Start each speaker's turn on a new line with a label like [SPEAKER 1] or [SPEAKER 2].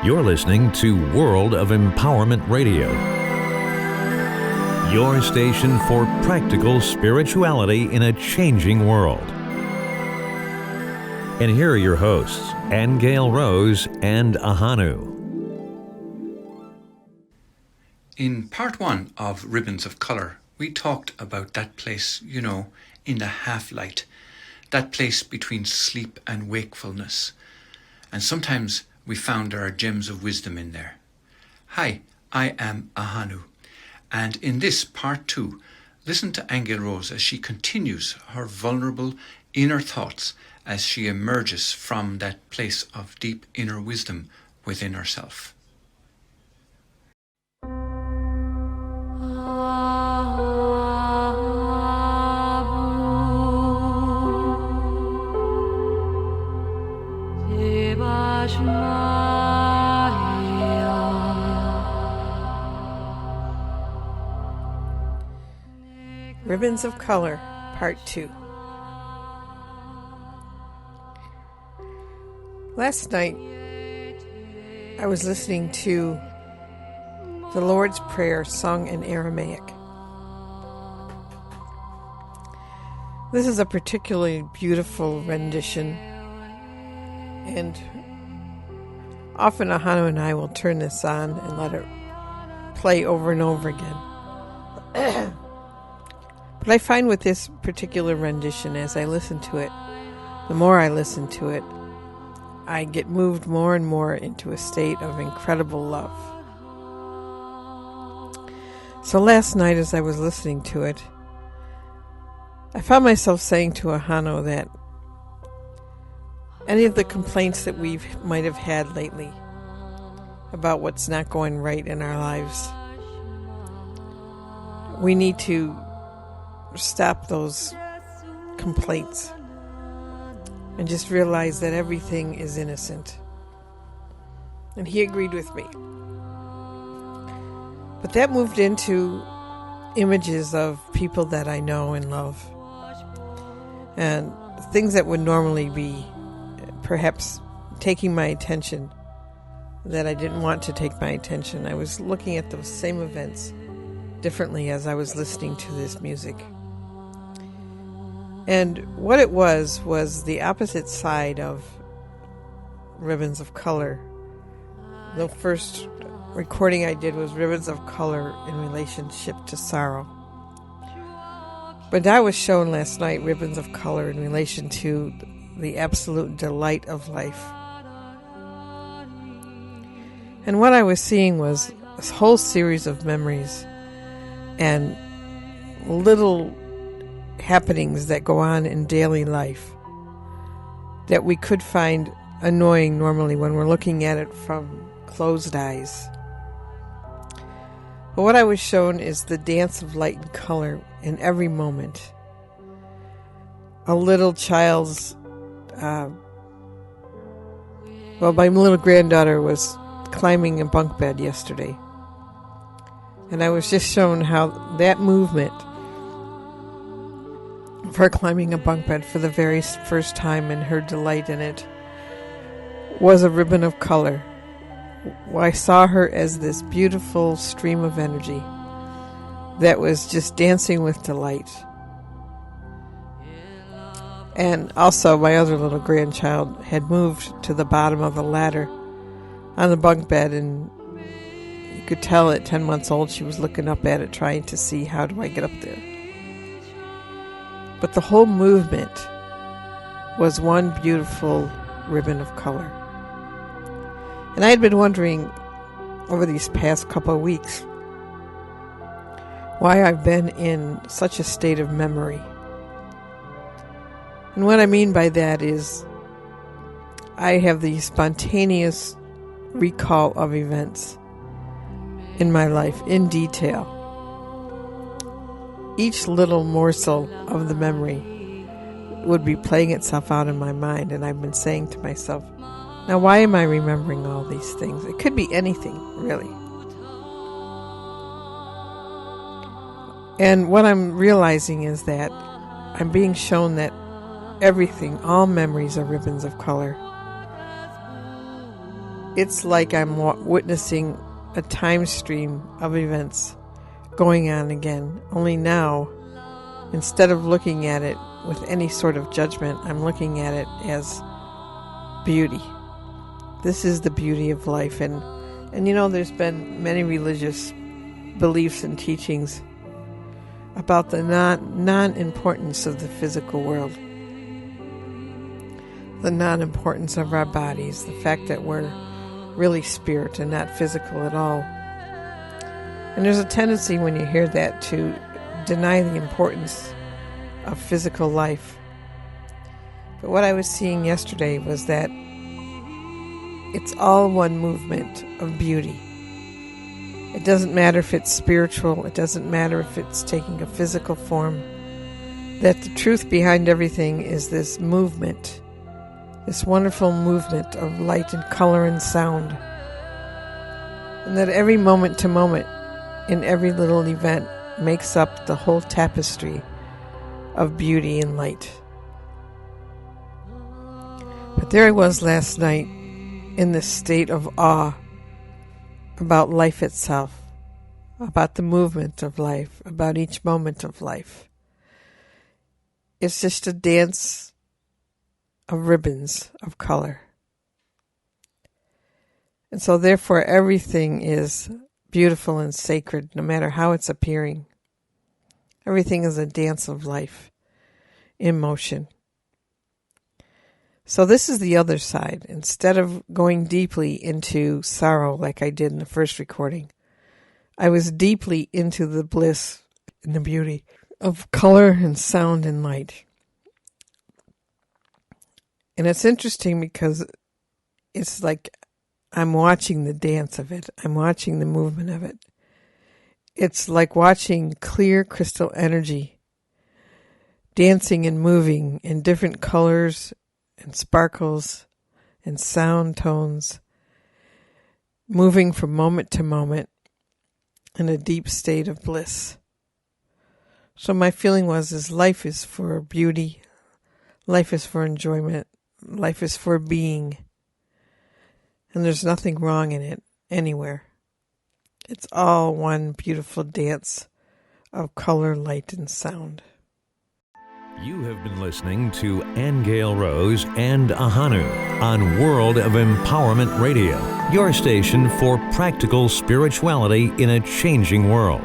[SPEAKER 1] You're listening to World of Empowerment Radio, your station for practical spirituality in a changing world. And here are your hosts, Angel Rose and Ahonu.
[SPEAKER 2] In part one of Ribbons of Color, we talked about that place, in the half-light, that place between sleep and wakefulness. And sometimes we found there are gems of wisdom in there. Hi, I am Ahonu. And in this part two, listen to Angel Rose as she continues her vulnerable inner thoughts as she emerges from that place of deep inner wisdom within herself.
[SPEAKER 3] Ribbons of Color, Part 2. Last night, I was listening to the Lord's Prayer sung in Aramaic. This is a particularly beautiful rendition, and often Ahonu and I will turn this on and let it play over and over again. But I find with this particular rendition, as I listen to it, the more I listen to it, I get moved more and more into a state of incredible love. So last night as I was listening to it, I found myself saying to Ahonu that any of the complaints that we might have had lately about what's not going right in our lives, we need to stop those complaints and just realize that everything is innocent. And he agreed with me. But that moved into images of people that I know and love, and things that would normally be perhaps taking my attention that I didn't want to take my attention. I was looking at those same events differently as I was listening to this music. And what it was the opposite side of Ribbons of Color. The first recording I did was Ribbons of Color in relationship to sorrow. But I was shown last night Ribbons of Color in relation to the absolute delight of life. And what I was seeing was this whole series of memories and little happenings that go on in daily life that we could find annoying normally when we're looking at it from closed eyes. But what I was shown is the dance of light and color in every moment. A little child's my little granddaughter was climbing a bunk bed yesterday, and I was just shown how that movement of her climbing a bunk bed for the very first time and her delight in it was a ribbon of color. I saw her as this beautiful stream of energy that was just dancing with delight. And also my other little grandchild had moved to the bottom of the ladder on the bunk bed, and you could tell at 10 months old she was looking up at it trying to see, how do I get up there? But the whole movement was one beautiful ribbon of color. And I had been wondering over these past couple of weeks why I've been in such a state of memory. And what I mean by that is I have the spontaneous recall of events in my life in detail. Each little morsel of the memory would be playing itself out in my mind, and I've been saying to myself, now why am I remembering all these things? It could be anything, really. And what I'm realizing is that I'm being shown that everything, all memories are ribbons of color. it's like I'm witnessing a time stream of events going on again. Only now, instead of looking at it with any sort of judgment, I'm looking at it as beauty. This is the beauty of life. And there's been many religious beliefs and teachings about the non-importance of the physical world, the non-importance of our bodies, the fact that we're really spirit and not physical at all. And there's a tendency when you hear that to deny the importance of physical life. But what I was seeing yesterday was that it's all one movement of beauty. It doesn't matter if it's spiritual, it doesn't matter if it's taking a physical form, that the truth behind everything is this movement, this wonderful movement of light and color and sound. And that every moment to moment, in every little event, makes up the whole tapestry of beauty and light. But there I was last night in this state of awe about life itself, about the movement of life, about each moment of life. It's just a dance of ribbons of color. And so therefore everything is beautiful and sacred, no matter how it's appearing. Everything is a dance of life in motion. So this is the other side. Instead of going deeply into sorrow like I did in the first recording, I was deeply into the bliss and the beauty of color and sound and light. And it's interesting because it's like I'm watching the dance of it. I'm watching the movement of it. It's like watching clear crystal energy dancing and moving in different colors and sparkles and sound tones, moving from moment to moment in a deep state of bliss. So my feeling is life is for beauty, life is for enjoyment, life is for being, and there's nothing wrong in it anywhere. It's all one beautiful dance of color, light, and sound.
[SPEAKER 1] You have been listening to Ann Gale Rose and Ahonu on World of Empowerment Radio, your station for practical spirituality in a changing world.